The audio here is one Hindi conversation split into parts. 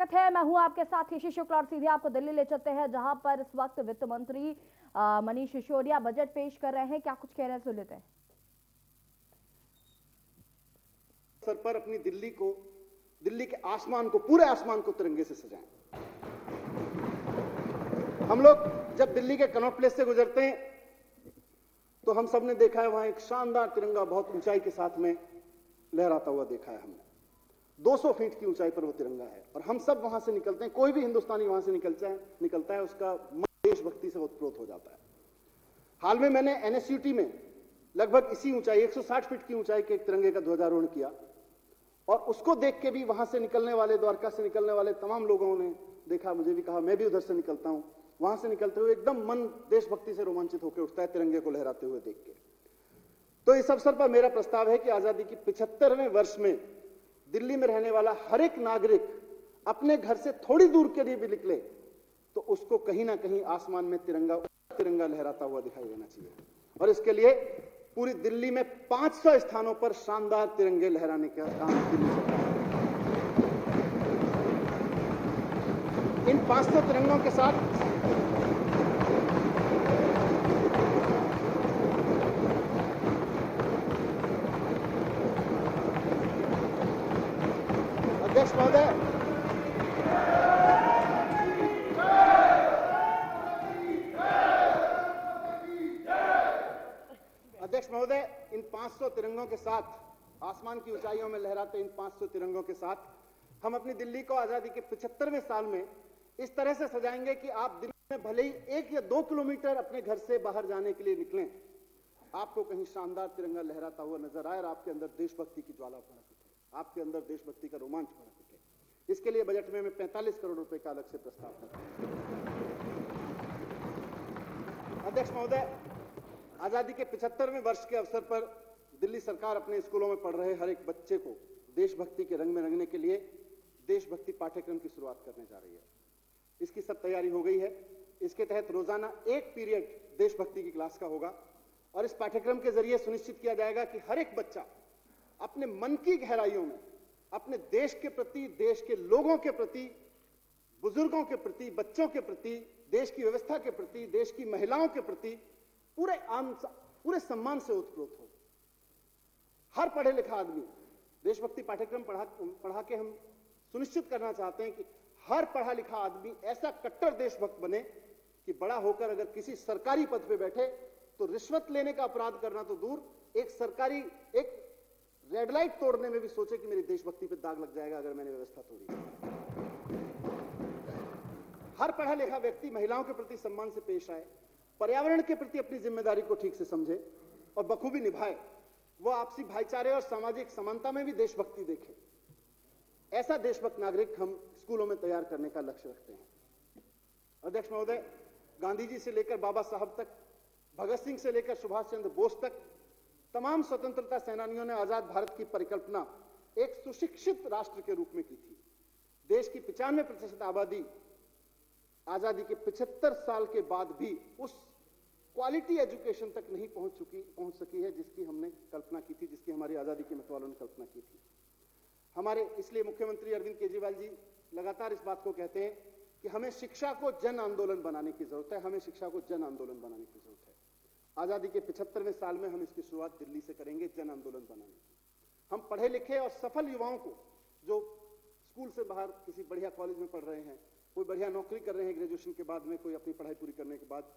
स्वागत है। मैं हूं आपके साथ ऋषि शुक्ला और सीधे आपको दिल्ली ले चलते हैं, जहां पर इस वक्त वित्त मंत्री मनीष सिसोदिया बजट पेश कर रहे हैं। क्या कुछ कह रहे हैं, सुन लेते हैं। सर पर अपनी दिल्ली के आसमान को, पूरे आसमान को तिरंगे से सजाएं। हम लोग जब दिल्ली के कनॉट प्लेस से गुजरते हैं तो हम सब ने देखा है, वहां एक शानदार तिरंगा बहुत ऊंचाई के साथ में लहराता हुआ देखा है हमने। 200 फीट की ऊंचाई पर वो तिरंगा है और हम सब वहां से निकलते हैं। कोई भी हिंदुस्तानी वहां से निकलता है उसका मन देशभक्ति से ओतप्रोत हो जाता है। हाल में मैंने एनएसयूटी में लगभग इसी ऊंचाई 160 फीट की ऊंचाई के एक तिरंगे का ध्वजारोहण किया और उसको देख के भी वहां से निकलने वाले, द्वारका से निकलने वाले तमाम लोगों ने देखा, मुझे भी कहा, मैं भी उधर से निकलता हूं। वहां से निकलते हुए एकदम मन देशभक्ति से रोमांचित होकर उठता है तिरंगे को लहराते हुए देख के। तो इस अवसर पर मेरा प्रस्ताव है कि आजादी की 75वें वर्ष में दिल्ली में रहने वाला हर एक नागरिक अपने घर से थोड़ी दूर के लिए भी निकले तो उसको कहीं ना कहीं आसमान में तिरंगा लहराता हुआ दिखाई देना चाहिए। और इसके लिए पूरी दिल्ली में 500 स्थानों पर शानदार तिरंगे लहराने का काम दिल्ली सरकार है। इन 500 तिरंगों के साथ अध्यक्ष महोदय, इन 500 तिरंगों के साथ, आसमान की ऊंचाइयों में लहराते इन 500 तिरंगों के साथ हम अपनी दिल्ली को आजादी के 75वें साल में इस तरह से सजाएंगे कि आप दिल्ली में भले ही 1 या 2 किलोमीटर अपने घर से बाहर जाने के लिए निकलें, आपको कहीं शानदार तिरंगा लहराता हुआ नजर आए और आपके अंदर देशभक्ति की ज्वाला भड़क उठे, आपके अंदर देशभक्ति का रोमांच भड़क उठे। इसके लिए बजट में मैं 45 करोड़ रुपए का अलग से प्रस्ताव करता हूं। अध्यक्ष महोदय, आजादी के 75वें वर्ष के अवसर पर दिल्ली सरकार अपने स्कूलों में पढ़ रहे हर एक बच्चे को देशभक्ति के रंग में रंगने के लिए देशभक्ति पाठ्यक्रम की शुरुआत करने जा रही है। इसकी सब तैयारी हो गई है। इसके तहत रोजाना 1 पीरियड देशभक्ति की क्लास का होगा और इस पाठ्यक्रम के जरिए सुनिश्चित किया जाएगा कि हर एक बच्चा अपने मन की गहराइयों में अपने देश के प्रति, देश के लोगों के प्रति, बुजुर्गों के प्रति, बच्चों के प्रति, देश की व्यवस्था के प्रति, देश की महिलाओं के प्रति पूरे सम्मान से ओतप्रोत हो। हर पढ़े लिखा आदमी, देशभक्ति पाठ्यक्रम पढ़ा के हम सुनिश्चित करना चाहते हैं कि हर पढ़ा लिखा आदमी ऐसा कट्टर देशभक्त बने कि बड़ा होकर अगर किसी सरकारी पद पे बैठे तो रिश्वत लेने का अपराध करना तो दूर, एक रेड लाइट तोड़ने में भी सोचे कि मेरी देशभक्ति पे दाग लग जाएगा अगर मैंने व्यवस्था तोड़ी। हर पढ़ा लिखा व्यक्ति महिलाओं के प्रति सम्मान से पेश आए, पर्यावरण के प्रति अपनी जिम्मेदारी को ठीक से समझे और बखूबी निभाए। वो आपसी भाईचारे और सामाजिक समानता में भी देशभक्ति देखे। ऐसा देशभक्त नागरिक हम स्कूलों में तैयार करने का लक्ष्य रखते हैं। अध्यक्ष महोदय, गांधी जी से लेकर बाबा साहब तक, भगत सिंह से लेकर सुभाष चंद्र बोस तक तमाम स्वतंत्रता सेनानियों ने आजाद भारत की परिकल्पना एक सुशिक्षित राष्ट्र के रूप में की थी। देश की 95% आबादी आजादी के 75 साल के बाद भी उस क्वालिटी एजुकेशन तक नहीं पहुंच सकी है जिसकी हमने कल्पना की थी, जिसकी हमारी आजादी के मतवालों ने कल्पना की थी। इसलिए मुख्यमंत्री अरविंद केजरीवाल जी लगातार इस बात को कहते हैं कि हमें शिक्षा को जन आंदोलन बनाने की जरूरत है, हमें शिक्षा को जन आंदोलन बनाने की जरूरत है। आजादी के 75वें साल में हम इसकी शुरुआत दिल्ली से करेंगे, जन आंदोलन बनाने की। हम पढ़े लिखे और सफल युवाओं को, जो स्कूल से बाहर किसी बढ़िया कॉलेज में पढ़ रहे हैं, कोई बढ़िया नौकरी कर रहे हैं ग्रेजुएशन के बाद में, कोई अपनी पढ़ाई पूरी करने के बाद,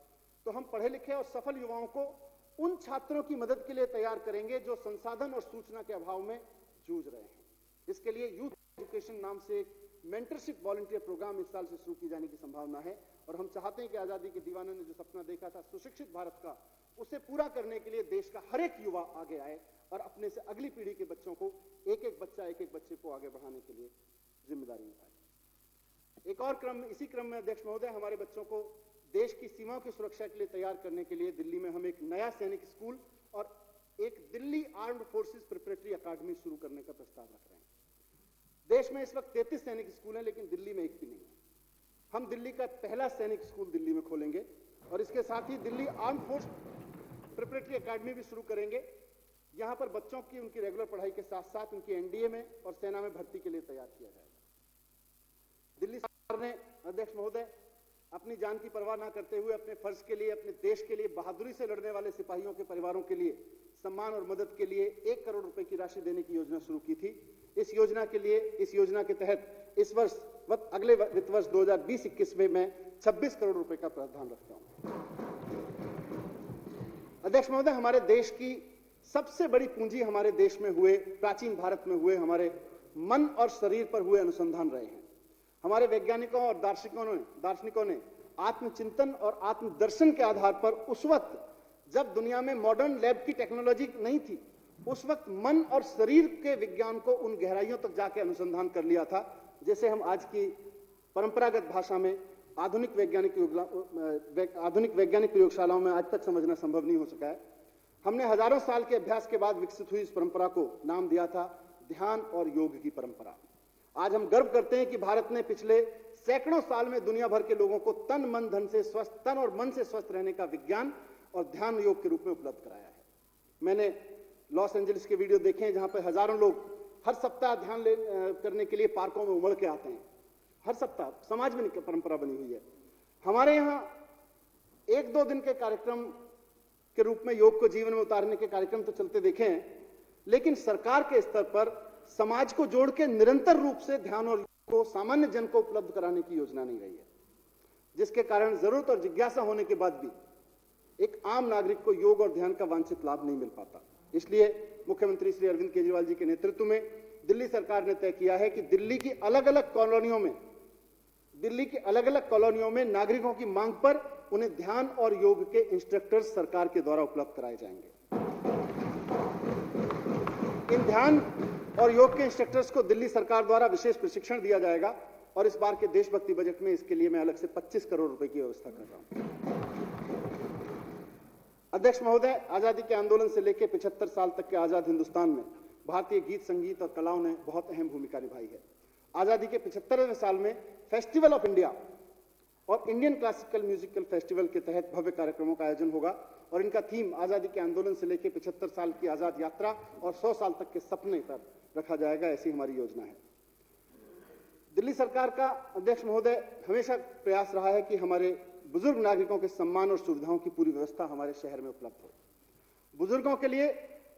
तो हम पढ़े लिखे और सफल युवाओं को उन छात्रों की मदद के लिए तैयार करेंगे जो संसाधन और सूचना के अभाव में जूझ रहे हैं। इसके लिए यूथ एजुकेशन नाम से एक मेंटरशिप वॉलंटियर प्रोग्राम इस साल से शुरू की जाने की संभावना है और हम चाहते हैं कि आजादी के दीवानों ने जो सपना देखा था सुशिक्षित भारत का, उसे पूरा करने के लिए देश का हर एक युवा आगे आए और अपने से अगली पीढ़ी के बच्चों को एक एक बच्चे को आगे बढ़ाने के लिए जिम्मेदारी निभाए। एक और इसी क्रम में अध्यक्ष महोदय, हमारे बच्चों को देश की सीमाओं की सुरक्षा के लिए तैयार करने के लिए दिल्ली में हम एक नया सैनिक स्कूल और एक दिल्ली आर्म्ड फोर्सेस प्रिपरेटरी अकादमी शुरू करने का प्रस्ताव रख रहे हैं। देश में इस वक्त 33 सैनिक स्कूल हैं, लेकिन दिल्ली में एक भी नहीं है। हम दिल्ली का पहला सैनिक स्कूल दिल्ली में खोलेंगे और इसके साथ ही दिल्ली आर्म्ड फोर्स प्रिपरेटरी अकादमी भी शुरू करेंगे। यहां पर बच्चों की उनकी रेगुलर पढ़ाई के साथ साथ उनकी एनडीए में और सेना में भर्ती के लिए तैयार किया जाएगा। अध्यक्ष महोदय, अपनी जान की परवाह न करते हुए अपने फर्ज के लिए, अपने देश के लिए बहादुरी से लड़ने वाले सिपाहियों के परिवारों के लिए सम्मान और मदद के लिए 1 करोड़ रुपए की राशि देने की योजना शुरू की थी। इस योजना के तहत इस वर्ष अगले वित्त वर्ष 2020-21 में मैं 26 करोड़ रुपए का प्रावधान रखता हूं। अध्यक्ष महोदय, हमारे देश की सबसे बड़ी पूंजी हमारे देश में हुए, प्राचीन भारत में हुए हमारे मन और शरीर पर हुए अनुसंधान रहे हैं। हमारे वैज्ञानिकों और दार्शनिकों ने आत्मचिंतन और आत्मदर्शन के आधार पर उस वक्त जब दुनिया में मॉडर्न लैब की टेक्नोलॉजी नहीं थी, उस वक्त मन और शरीर के विज्ञान को उन गहराइयों तक जाके अनुसंधान कर लिया था, जैसे हम आज की परंपरागत भाषा में आधुनिक वैज्ञानिक प्रयोगशालाओं में आज तक समझना संभव नहीं हो सका है। हमने हजारों साल के अभ्यास के बाद विकसित हुई इस परंपरा को नाम दिया था ध्यान और योग की परंपरा। आज हम गर्व करते हैं कि भारत ने पिछले सैकड़ों साल में दुनिया भर के लोगों को तन और मन से स्वस्थ रहने का विज्ञान और ध्यान योग के रूप में उपलब्ध कराया है। मैंने लॉस एंजलिस के वीडियो देखे हैं, जहां पर हजारों लोग हर सप्ताह ध्यान करने के लिए पार्कों में उमड़ के आते हैं। हर सप्ताह समाज में परंपरा बनी हुई है। हमारे यहां 1-2 दिन के कार्यक्रम के रूप में योग को जीवन में उतारने के कार्यक्रम तो चलते देखे हैं, लेकिन सरकार के स्तर पर समाज को जोड़ के निरंतर रूप से ध्यान और योग को सामान्य जन को उपलब्ध कराने की योजना नहीं रही है, जिसके कारण जरूरत और जिज्ञासा होने के बाद भी एक आम नागरिक को योग और ध्यान का वांछित लाभ नहीं मिल पाता। इसलिए मुख्यमंत्री श्री अरविंद केजरीवाल जी के नेतृत्व में दिल्ली सरकार ने तय किया है कि दिल्ली की अलग अलग कॉलोनियों में नागरिकों की मांग पर उन्हें ध्यान और योग के इंस्ट्रक्टर्स सरकार के द्वारा उपलब्ध कराए जाएंगे। इन ध्यान और योग के इंस्ट्रक्टर्स को दिल्ली सरकार द्वारा विशेष प्रशिक्षण दिया जाएगा और इस बार के देशभक्ति बजट में इसके लिए मैं अलग से 25 करोड़ रुपए की व्यवस्था कर रहा हूं। अध्यक्ष महोदय, आजादी के आंदोलन से लेकर 75 साल तक के आजाद हिंदुस्तान में भारतीय गीत, संगीत और कलाओं ने बहुत अहम भूमिका निभाई है। आजादी के 75वें साल में फेस्टिवल ऑफ इंडिया और इंडियन क्लासिकल म्यूजिकल फेस्टिवल के तहत भव्य कार्यक्रमों का आयोजन होगा और इनका थीम आजादी के आंदोलन से लेकर 75 साल की आजाद यात्रा और 100 साल तक के सपने पर रखा जाएगा। ऐसी हमारी योजना है। दिल्ली सरकार का, अध्यक्ष महोदय, हमेशा प्रयास रहा है कि हमारे बुजुर्ग नागरिकों के सम्मान और सुविधाओं की पूरी व्यवस्था हमारे शहर में उपलब्ध हो। बुजुर्गों के लिए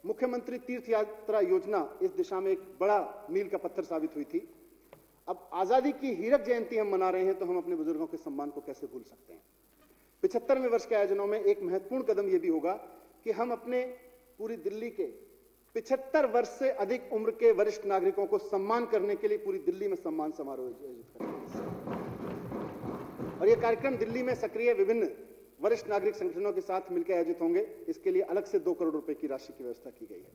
मुख्यमंत्री तीर्थ यात्रा योजना इस दिशा में एक बड़ा मील का पत्थर साबित हुई थी। अब आजादी की हीरक जयंती हम मना रहे हैं, तो हम अपने बुजुर्गों के सम्मान को कैसे भूल सकते हैं। 75वें वर्ष के आयोजनों में एक महत्वपूर्ण कदम यह भी होगा कि हम अपने पूरी दिल्ली के 75 वर्ष से अधिक उम्र के वरिष्ठ नागरिकों को सम्मान करने के लिए पूरी दिल्ली में सम्मान समारोह आयोजित करेंगे। और यह कार्यक्रम दिल्ली में सक्रिय विभिन्न वरिष्ठ नागरिक संगठनों के साथ मिलकर आयोजित होंगे। इसके लिए अलग से 2 करोड़ रुपए की राशि की व्यवस्था की गई है।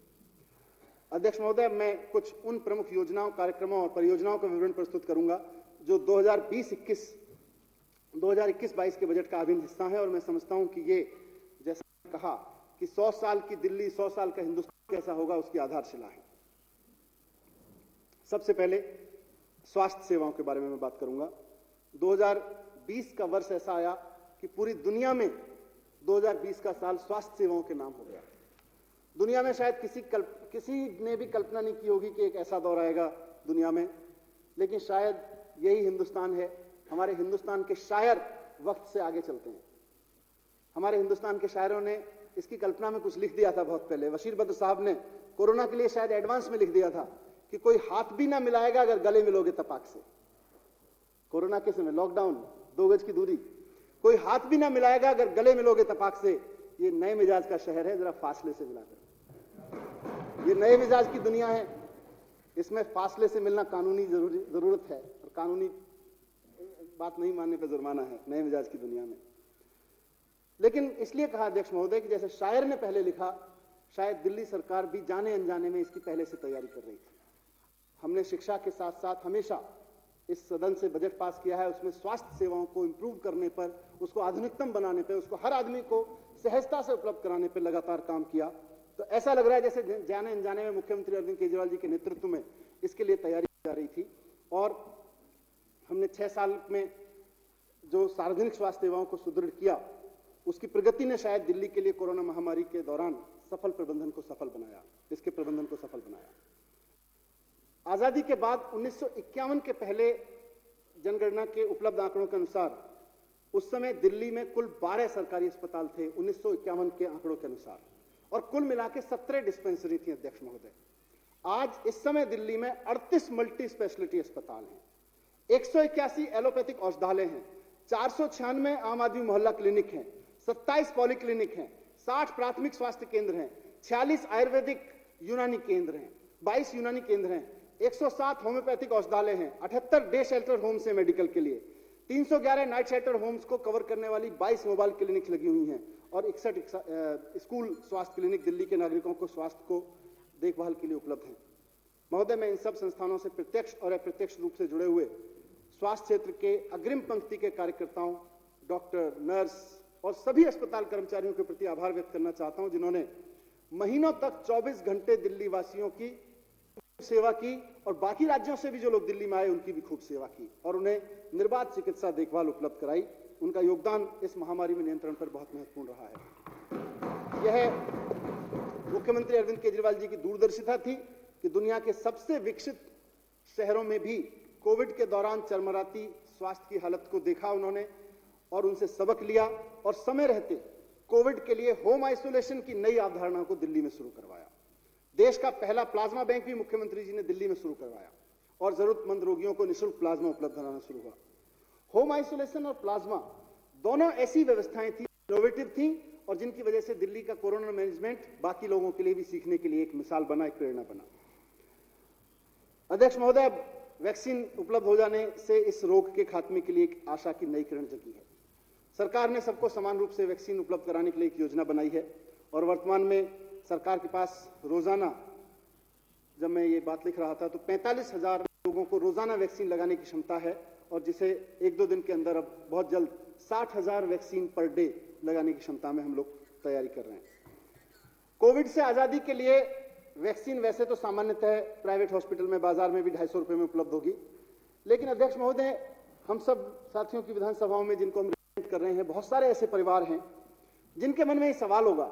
अध्यक्ष महोदय, मैं कुछ उन प्रमुख योजनाओं, कार्यक्रमों और परियोजनाओं का विवरण प्रस्तुत करूंगा जो 2021-22 के बजट का अभिन्न हिस्सा है और मैं समझता हूं कि ये, जैसा कहा कि 100 साल की दिल्ली, 100 साल का हिंदुस्तान कैसा होगा, उसकी आधारशिला है। सबसे पहले स्वास्थ्य सेवाओं के बारे में मैं बात करूंगा। 2020 का वर्ष ऐसा आया कि पूरी दुनिया में 2020 का साल स्वास्थ्य सेवाओं के नाम हो गया। दुनिया में शायद किसी ने भी कल्पना नहीं की होगी कि एक ऐसा दौर आएगा दुनिया में, लेकिन शायद यही हिंदुस्तान है। हमारे हिंदुस्तान के शायर वक्त से आगे चलते हैं। हमारे हिंदुस्तान के शायरों ने इसकी कल्पना में कुछ लिख दिया था बहुत पहले। बशीर बद्र साहब ने कोरोना के लिए शायद एडवांस में लिख दिया था कि कोई हाथ भी ना मिलाएगा अगर गले मिलोगे तपाक से। कोरोना के समय लॉकडाउन, 2 गज की दूरी, कोई हाथ भी ना मिलाएगा अगर गले मिलोगे तपाक से। ये नए मिजाज का शहर है, जरा फासले से मिलाकर। ये नए मिजाज की दुनिया है, इसमें फासले से मिलना कानूनी जरूरत है और कानूनी बात नहीं मानने पर जुर्माना है नए मिजाज की दुनिया में। लेकिन इसलिए कहा अध्यक्ष महोदय कि जैसे शायर ने पहले लिखा, शायद दिल्ली सरकार भी जाने अनजाने में इसकी पहले से तैयारी कर रही थी। हमने शिक्षा के साथ साथ हमेशा इस सदन से बजट पास किया है, उसमें स्वास्थ्य सेवाओं को इंप्रूव करने पर, उसको आधुनिकतम बनाने पर, उसको हर आदमी को सहजता से उपलब्ध कराने पर लगातार काम किया। तो ऐसा लग रहा है जैसे जाने अनजाने में मुख्यमंत्री अरविंद केजरीवाल जी के नेतृत्व में इसके लिए तैयारी की जा रही थी। और हमने 6 साल में जो सार्वजनिक स्वास्थ्य सेवाओं को सुदृढ़ किया, उसकी प्रगति ने शायद दिल्ली के लिए कोरोना महामारी के दौरान इसके प्रबंधन को सफल बनाया। आजादी के बाद 1951 के पहले जनगणना के उपलब्ध आंकड़ों के अनुसार उस समय दिल्ली में कुल 12 सरकारी अस्पताल थे 1951 के आंकड़ों के अनुसार, और कुल मिला के 17 डिस्पेंसरी थी अध्यक्ष महोदय। आज इस समय दिल्ली में 38 मल्टी स्पेशलिटी अस्पताल हैं, 181 एलोपैथिक औषधालय हैं, 496 आम आदमी मोहल्ला क्लिनिक हैं, 27 पॉलीक्लिनिक हैं, 60 प्राथमिक स्वास्थ्य केंद्र हैं, 46 आयुर्वेदिक यूनानी केंद्र हैं, 22 यूनानी केंद्र हैं, 107 होम्योपैथिक औषधालय हैं, 78 डे शेल्टर होम्स हैं मेडिकल के लिए, 311 नाइट शेल्टर होम्स को कवर करने वाली 22 मोबाइल क्लिनिक लगी हुई हैं, और 61 स्कूल स्वास्थ्य क्लिनिक दिल्ली के नागरिकों को स्वास्थ्य को देखभाल के लिए उपलब्ध हैं। महोदय, मैं इन सब संस्थानों से प्रत्यक्ष और अप्रत्यक्ष रूप से जुड़े हुए स्वास्थ्य क्षेत्र के अग्रिम पंक्ति के कार्यकर्ताओं, डॉक्टर, नर्स और सभी अस्पताल कर्मचारियों के प्रति आभार व्यक्त करना चाहता हूं, जिन्होंने महीनों तक 24 घंटे दिल्ली वासियों की सेवा की, और बाकी राज्यों से भी जो लोग दिल्ली में आए उनकी भी खूब सेवा की और उन्हें निर्बाध चिकित्सा देखभाल उपलब्ध कराई। उनका योगदान इस महामारी में नियंत्रण पर बहुत महत्वपूर्ण रहा है। यह मुख्यमंत्री अरविंद केजरीवाल जी की दूरदर्शिता थी कि दुनिया के सबसे विकसित शहरों में भी कोविड के दौरान चरमराती स्वास्थ्य की हालत को देखा उन्होंने और उनसे सबक लिया, और समय रहते कोविड के लिए होम आइसोलेशन की नई अवधारणा को दिल्ली में शुरू करवाया। देश का पहला प्लाज्मा बैंक भी मुख्यमंत्री जी ने दिल्ली में शुरू करवाया और जरूरतमंद रोगियों को निःशुल्क प्लाज्मा उपलब्ध कराना शुरू हुआ। होम आइसोलेशन और प्लाज्मा दोनों ऐसी व्यवस्थाएं थी, इनोवेटिव थी, और जिनकी वजह से दिल्ली का कोरोना मैनेजमेंट बाकी लोगों के लिए भी सीखने के लिए एक मिसाल बना, एक प्रेरणा बना। अध्यक्ष महोदय, वैक्सीन उपलब्ध हो जाने से इस रोग के खात्मे के लिए एक आशा की नई किरण जगी है। सरकार ने सबको समान रूप से वैक्सीन उपलब्ध कराने के लिए एक योजना बनाई है, और वर्तमान में सरकार के पास रोजाना, जब मैं ये बात लिख रहा था तो 45,000 लोगों को रोजाना वैक्सीन लगाने की क्षमता है, और जिसे 1-2 दिन के अंदर अब बहुत जल्द 60,000 वैक्सीन पर डे लगाने की क्षमता में हम लोग तैयारी कर रहे हैं। कोविड से आजादी के लिए वैक्सीन वैसे तो सामान्यतः प्राइवेट हॉस्पिटल में, बाजार में भी 250 रुपए में उपलब्ध होगी, लेकिन अध्यक्ष महोदय, हम सब साथियों की विधानसभाओं में जिनको हम रिप्रेजेंट कर रहे हैं, बहुत सारे ऐसे परिवार हैं जिनके मन में ये सवाल होगा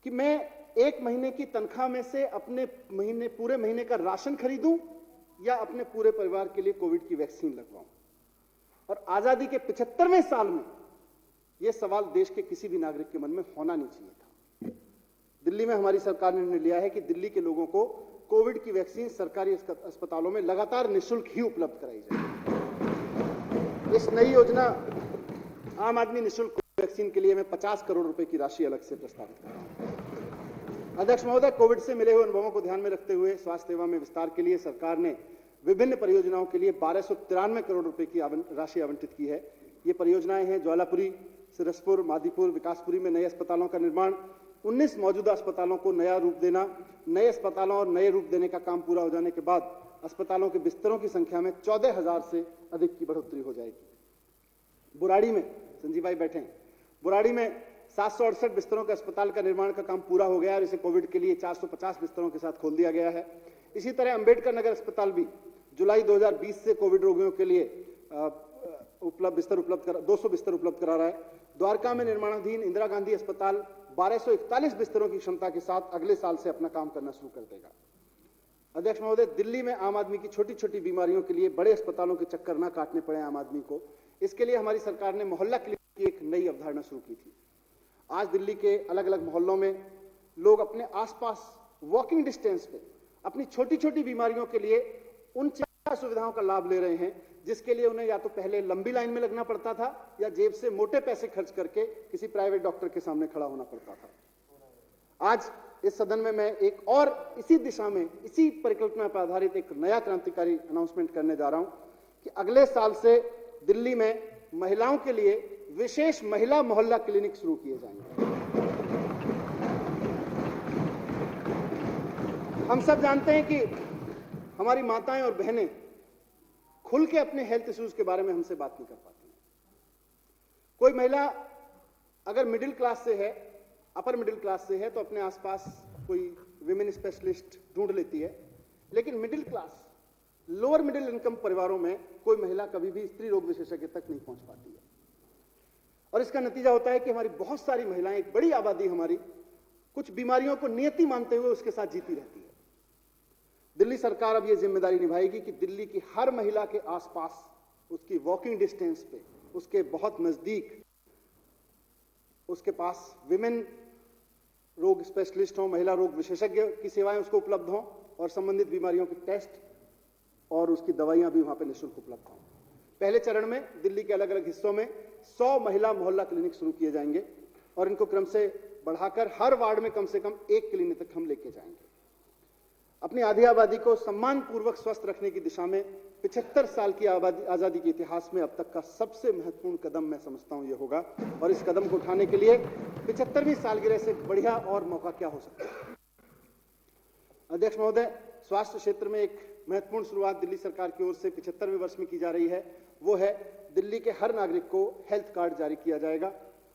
कि मैं 1 महीने की तनख्वाह में से अपने पूरे महीने का राशन खरीदूं या अपने पूरे परिवार के लिए कोविड की वैक्सीन लगवाऊं। और आजादी के 75वें साल में यह सवाल देश के किसी भी नागरिक के मन में होना नहीं चाहिए था। दिल्ली में हमारी सरकार ने निर्णय लिया है कि दिल्ली के लोगों को कोविड की वैक्सीन सरकारी अस्पतालों में लगातार निःशुल्क ही उपलब्ध कराई जाए। इस नई योजना आम आदमी निःशुल्क वैक्सीन के लिए मैं 50 करोड़ रुपए की राशि अलग से प्रस्तावित कर रहा हूं। अध्यक्ष महोदय, कोविड से मिले हुए अनुभवों को ध्यान में रखते हुए स्वास्थ्य सेवा में विस्तार के लिए सरकार ने विभिन्न परियोजनाओं के लिए 1293 करोड़ रुपए की राशि आवंटित की है। ये परियोजनाएं हैं ज्वालापुरी, सिरसपुर, मादीपुर, विकासपुरी में नए अस्पतालों का निर्माण, 19 मौजूदा अस्पतालों को नया रूप देना, नए अस्पतालों और नए रूप देने का काम पूरा हो जाने के बाद अस्पतालों के बिस्तरों की संख्या में 14,000 से अधिक की बढ़ोतरी हो जाएगी। बुराड़ी में, संजीव भाई बैठे हैं, बुराड़ी में 768 बिस्तरों के अस्पताल का निर्माण का काम पूरा हो गया और इसे कोविड के लिए 450 बिस्तरों के साथ खोल दिया गया है। इसी तरह अंबेडकर नगर अस्पताल भी जुलाई 2020 से कोविड रोगियों के लिए 200 बिस्तर उपलब्ध करा रहा है। द्वारका में निर्माणाधीन इंदिरा गांधी अस्पताल 1241 बिस्तरों की क्षमता के साथ अगले साल से अपना काम करना शुरू कर देगा। अध्यक्ष महोदय, दिल्ली में आम आदमी की छोटी छोटी बीमारियों के लिए बड़े अस्पतालों के चक्कर ना काटने पड़े आम आदमी को, इसके लिए हमारी सरकार ने मोहल्ला क्लिनिक की एक नई अवधारणा शुरू की थी। आज दिल्ली के अलग अलग मोहल्लों में लोग अपने आसपास वॉकिंग डिस्टेंस पे अपनी छोटी छोटी बीमारियों के लिए उन चिकित्सा सुविधाओं का लाभ ले रहे हैं जिसके लिए उन्हें या तो पहले लंबी लाइन में लगना पड़ता था या जेब से मोटे पैसे खर्च करके किसी प्राइवेट डॉक्टर के सामने खड़ा होना पड़ता था। आज इस सदन में मैं एक और इसी दिशा में, इसी परिकल्पना पर आधारित एक नया क्रांतिकारी अनाउंसमेंट करने जा रहा हूं कि अगले साल से दिल्ली में महिलाओं के लिए विशेष महिला मोहल्ला क्लिनिक शुरू किए जाएंगे। हम सब जानते हैं कि हमारी माताएं और बहनें खुल के अपने हेल्थ इश्यूज के बारे में हमसे बात नहीं कर पाती। कोई महिला अगर मिडिल क्लास से है, अपर मिडिल क्लास से है, तो अपने आसपास कोई विमेन स्पेशलिस्ट ढूंढ लेती है, लेकिन middle class, lower middle income परिवारों में कोई महिला कभी भी स्त्री रोग विशेषज्ञ तक नहीं पहुंच पाती है। और इसका नतीजा होता है कि हमारी बहुत सारी महिलाएं, एक बड़ी आबादी हमारी, कुछ बीमारियों को नियति मानते हुए उसके साथ जीती रहती है। दिल्ली सरकार अब यह जिम्मेदारी निभाएगी कि दिल्ली की हर महिला के आसपास उसकी वॉकिंग डिस्टेंस पे, उसके बहुत नजदीक उसके पास विमेन रोग स्पेशलिस्ट हों, महिला रोग विशेषज्ञ की सेवाएं उसको उपलब्ध हों और संबंधित बीमारियों के टेस्ट और उसकी दवाइयां भी वहां पे निःशुल्क उपलब्ध हों। पहले चरण में दिल्ली के अलग अलग हिस्सों में 100 महिला मोहल्ला क्लिनिक शुरू किए जाएंगे और इनको क्रम से बढ़ाकर हर वार्ड में कम से कम एक क्लिनिक तक हम लेके जाएंगे। अपनी आधी आबादी को सम्मानपूर्वक स्वस्थ रखने की दिशा में 75 साल की आजादी के इतिहास में अब तक का सबसे महत्वपूर्ण कदम मैं समझता हूं यह होगा, और इस कदम को उठाने के लिए 75वीं सालगिरह से बढ़िया और मौका क्या हो सकता है। अध्यक्ष महोदय, स्वास्थ्य क्षेत्र में एक महत्वपूर्ण शुरुआत दिल्ली सरकार की ओर से 75वें वर्ष में की जा रही है। वो है दिल्ली के हर नागरिक को हेल्थ कार्ड जारी किया जाएगा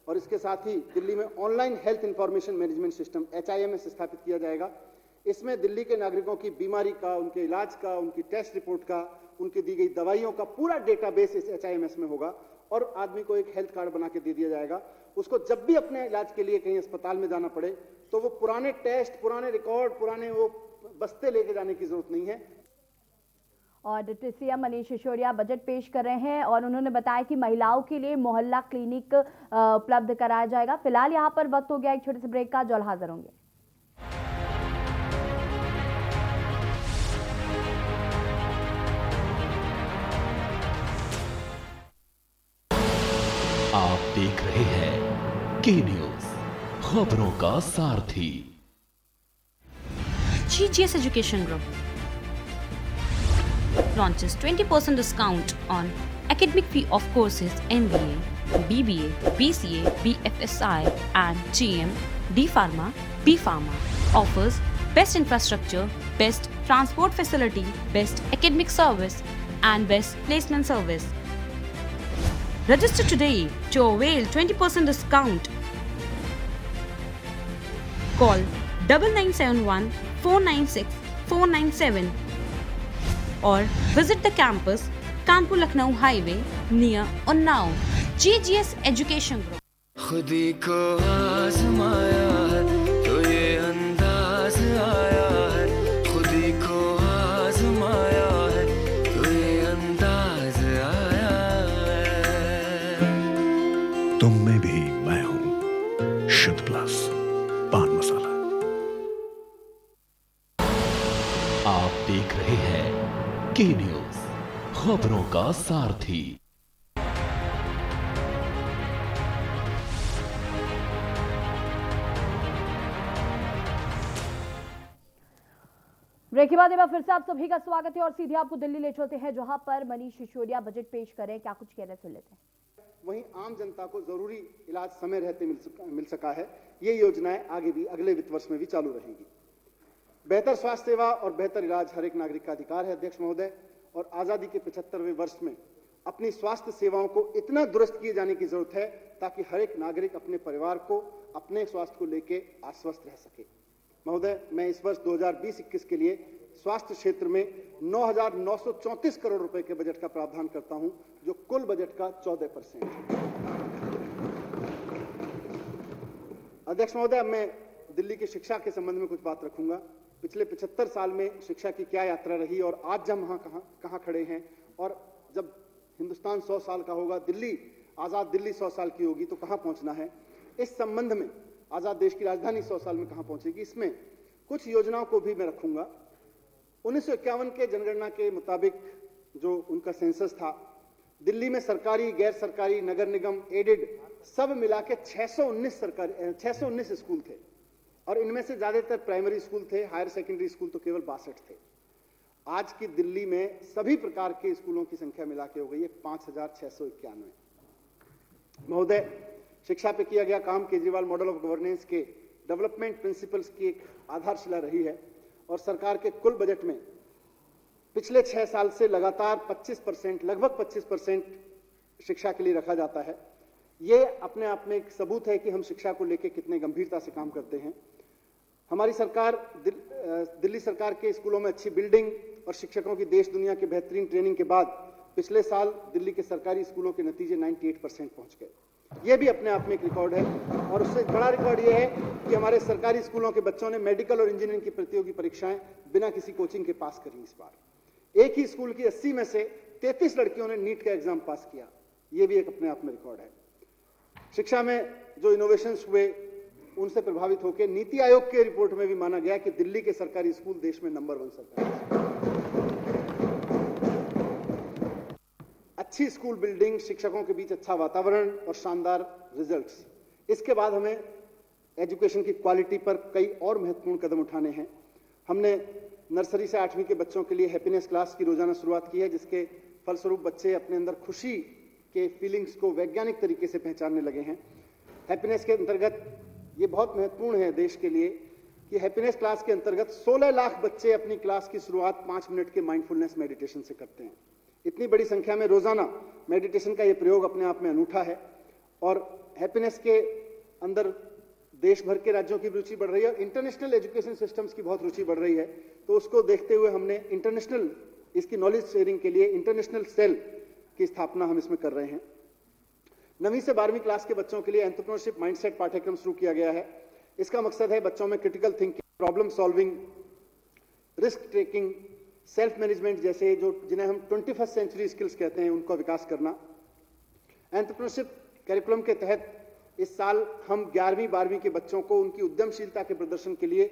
और इसके साथ ही दिल्ली में online health information management system HIMS स्थापित किया जाएगा। इसमें दिल्ली के नागरिकों की बीमारी का, उनके इलाज का, उनकी टेस्ट रिपोर्ट का, उनकी दी गई दवाइयों का पूरा डेटाबेस इस HIMS में होगा और आदमी को एक हेल्थ कार्ड बना के दे दिया जाएगा। उसको जब भी अपने इलाज के लिए कहीं अस्पताल में जाना पड़े तो वो पुराने टेस्ट, पुराने रिकॉर्ड, पुराने वो बस्ते लेके जाने की जरूरत नहीं है। और deputy CM Manish Sisodia budget पेश कर रहे हैं और उन्होंने बताया कि महिलाओं के लिए मोहल्ला क्लिनिक उपलब्ध कराया जाएगा। फिलहाल यहाँ पर वक्त हो गया एक छोटे से ब्रेक का, जल्द हाजिर होंगे। आप देख रहे हैं के न्यूज, खबरों का सारथी। GGS Education Group launches 20% discount on academic fee of courses MBA, BBA, BCA, BFSI and GM, D Pharma, B Pharma. Offers best infrastructure, best transport facility, best academic service and best placement service. Register today to avail 20% discount. Call 9971 496 497 or visit the campus Kanpur Lucknow Highway near Unnao. GGS Education Group. खुदी को आजमाया है तो ये अंदाज आया है, खुदी को आजमाया है तो ये अंदाज आया है। तुम में भी मैं हूं, शुद्ध प्लस पान मसाला। आप देख रहे हैं के न्यूज, खबरों का सारथी। ब्रेक के बाद एक बार फिर से आप सभी का स्वागत है और सीधे आपको दिल्ली ले चलते हैं जहां पर मनीष सिसोदिया बजट पेश करें। क्या कुछ कहना सुन लेते हैं। वहीं आम जनता को जरूरी इलाज समय रहते मिल सका है। ये योजनाएं आगे भी अगले वित्त वर्ष में भी चालू रहेंगी। बेहतर स्वास्थ्य सेवा और बेहतर इलाज हर एक नागरिक का अधिकार है अध्यक्ष महोदय, और आजादी के 75वें वर्ष में अपनी स्वास्थ्य सेवाओं को इतना दुरुस्त किए जाने की जरूरत है ताकि हर एक नागरिक अपने परिवार को, अपने स्वास्थ्य को लेकर आश्वस्त रह सके। महोदय, मैं इस वर्ष 2020-21 के लिए स्वास्थ्य क्षेत्र में 9,934 करोड़ रुपए के बजट का प्रावधान करता हूं, जो कुल बजट का 14% है। अध्यक्ष महोदय, अब मैं दिल्ली की शिक्षा के संबंध में कुछ बात रखूंगा। पिछले 75 साल में शिक्षा की क्या यात्रा रही और आज हम कहां खड़े हैं, और जब हिंदुस्तान 100 साल का होगा, आजाद दिल्ली 100 साल की होगी तो कहां पहुंचना है। इस संबंध में आजाद देश की राजधानी 100 साल में कहां पहुंचेगी, इसमें कुछ योजनाओं को भी मैं रखूंगा। 1951 के जनगणना के मुताबिक जो उनका सेंसस था, दिल्ली में सरकारी, गैर सरकारी, नगर निगम, एडेड सब मिला के 619 स्कूल थे और इनमें से ज्यादातर प्राइमरी स्कूल थे, हायर सेकेंडरी स्कूल तो केवल 62 थे। आज की दिल्ली में सभी प्रकार के स्कूलों की संख्या मिला के हो गई है 5,691। महोदय, शिक्षा पे किया गया काम केजरीवाल मॉडल ऑफ गवर्नेंस के डेवलपमेंट प्रिंसिपल्स की एक आधारशिला रही है और सरकार के कुल बजट में पिछले 6 साल से लगातार 25%, लगभग 25% शिक्षा के लिए रखा जाता है। ये अपने आप में एक सबूत है कि हम शिक्षा को लेकर कितने गंभीरता से काम करते हैं। हमारी सरकार दिल्ली सरकार के स्कूलों में अच्छी बिल्डिंग और शिक्षकों की देश दुनिया के बेहतरीन ट्रेनिंग के बाद पिछले साल दिल्ली के सरकारी स्कूलों के नतीजे 98% पहुंच गए। यह भी अपने आप में एक रिकॉर्ड है और उससे बड़ा रिकॉर्ड यह है कि हमारे सरकारी स्कूलों के बच्चों ने मेडिकल और इंजीनियरिंग की प्रतियोगी परीक्षाएं बिना किसी कोचिंग के पास करी। इस बार एक ही स्कूल की 80 में से 33 लड़कियों ने नीट का एग्जाम पास किया। यह भी एक अपने आप में रिकॉर्ड है। शिक्षा में जो इनोवेशंस हुए उनसे प्रभावित होकर नीति आयोग के रिपोर्ट में भी माना गया कि दिल्ली के सरकारी स्कूल देश में नंबर 1 सरकारी। अच्छी स्कूल बिल्डिंग, शिक्षकों के बीच अच्छा वातावरण और शानदार रिजल्ट्स। इसके बाद हमें एजुकेशन की क्वालिटी पर कई और महत्वपूर्ण कदम उठाने हैं। हमने नर्सरी से 8वीं के बच्चों के लिए हैप्पीनेस क्लास की रोजाना शुरुआत की है, जिसके फलस्वरूप बच्चे अपने अंदर खुशी के फीलिंग्स को वैज्ञानिक तरीके से पहचानने लगे हैं। हैप्पीनेस के अंतर्गत ये बहुत महत्वपूर्ण है देश के लिए कि हैप्पीनेस क्लास के अंतर्गत 16 लाख बच्चे अपनी क्लास की शुरुआत 5 मिनट के माइंडफुलनेस मेडिटेशन से करते हैं। इतनी बड़ी संख्या में रोजाना मेडिटेशन का ये प्रयोग अपने आप में अनूठा है और हैप्पीनेस के अंदर देश भर के राज्यों की रुचि बढ़ रही है। इंटरनेशनल एजुकेशन सिस्टम्स की बहुत रुचि बढ़ रही है, तो उसको देखते हुए हमने इंटरनेशनल इसकी नॉलेज शेयरिंग के लिए इंटरनेशनल सेल की स्थापना हम इसमें कर रहे हैं। 9वीं से 12वीं क्लास के बच्चों के लिए एंटरप्रेन्योरशिप माइंडसेट पाठ्यक्रम शुरू किया गया है। इसका मकसद है बच्चों में critical thinking, problem solving, risk taking, self management जैसे जो जिन्हें हम 21st सेंचुरी स्किल्स कहते हैं उनका विकास करना। एंटरप्रेन्योरशिप करिकुलम के तहत इस साल हम 11वीं 12वीं के बच्चों को उनकी उद्यमशीलता के प्रदर्शन के लिए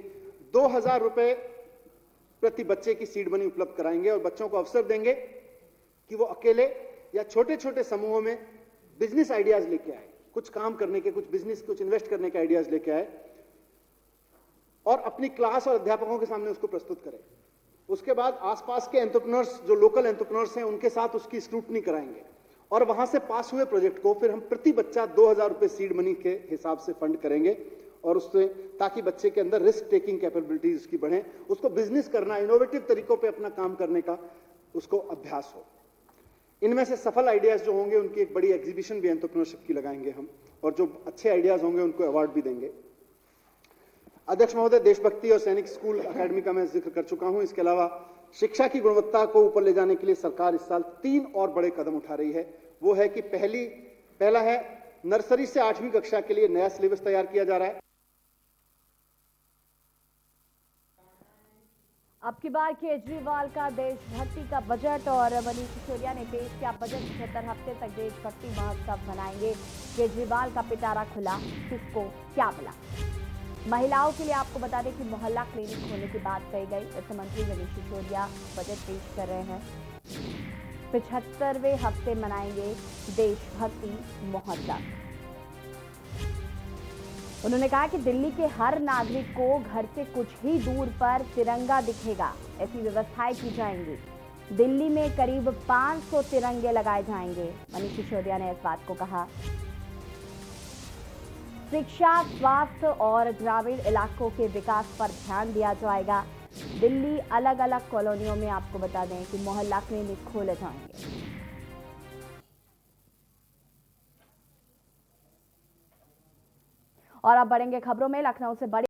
2000 रुपए प्रति बच्चे की सीड मनी उपलब्ध कराएंगे और बच्चों को अवसर देंगे कि वो अकेले या छोटे छोटे समूहों में बिजनेस आइडियाज लेके आए, कुछ काम करने के, कुछ बिजनेस, कुछ इन्वेस्ट करने के आइडियाज लेके आए और अपनी क्लास और अध्यापकों के सामने उसको प्रस्तुत करें। उसके बाद आसपास के एंटरप्रेन्योर्स, जो लोकल एंटरप्रेन्योर्स हैं, उनके साथ उसकी स्क्रूटनी कराएंगे और वहां से पास हुए प्रोजेक्ट को फिर हम प्रति बच्चा 2000 रुपए सीड मनी के हिसाब से फंड करेंगे और उससे ताकि बच्चे के अंदर रिस्क टेकिंग कैपेबिलिटीज उसकी बढ़े, उसको बिजनेस करना, इनोवेटिव तरीकों पे अपना काम करने का उसको अभ्यास हो। इनमें से सफल आइडियाज जो होंगे उनकी एक बड़ी एग्जीबिशन भी एंटरप्रेन्योरशिप की लगाएंगे हम और जो अच्छे आइडियाज होंगे उनको अवार्ड भी देंगे। अध्यक्ष महोदय, देशभक्ति और सैनिक स्कूल अकेडमी का मैं जिक्र कर चुका हूं। इसके अलावा शिक्षा की गुणवत्ता को ऊपर ले जाने के लिए सरकार इस साल 3 और बड़े कदम उठा रही है। वो है कि पहला है नर्सरी से 8वीं कक्षा के लिए नया सिलेबस तैयार किया जा रहा है। अब की बार केजरीवाल का देशभक्ति का बजट और मनीष सिसोदिया ने पेश किया बजट। 76 हफ्ते तक देशभक्ति महोत्सव मनाएंगे। केजरीवाल का पिटारा खुला, किसको क्या मिला। महिलाओं के लिए आपको बता दें कि मोहल्ला क्लिनिक खोलने की बात कही गई। वित्त मंत्री मनीष सिसोदिया बजट पेश कर रहे हैं। 75वें हफ्ते मनाएंगे देशभक्ति महोत्सव। उन्होंने कहा कि दिल्ली के हर नागरिक को घर से कुछ ही दूर पर तिरंगा दिखेगा, ऐसी व्यवस्थाएं की जाएंगी। दिल्ली में करीब 500 तिरंगे लगाए जाएंगे, मनीष सिसोदिया ने इस बात को कहा। शिक्षा, स्वास्थ्य और ग्रामीण इलाकों के विकास पर ध्यान दिया जाएगा। दिल्ली अलग अलग कॉलोनियों में आपको बता दें कि मोहल्ला क्लिनिक खोले जाएंगे। और अब बढ़ेंगे खबरों में। लखनऊ से बड़ी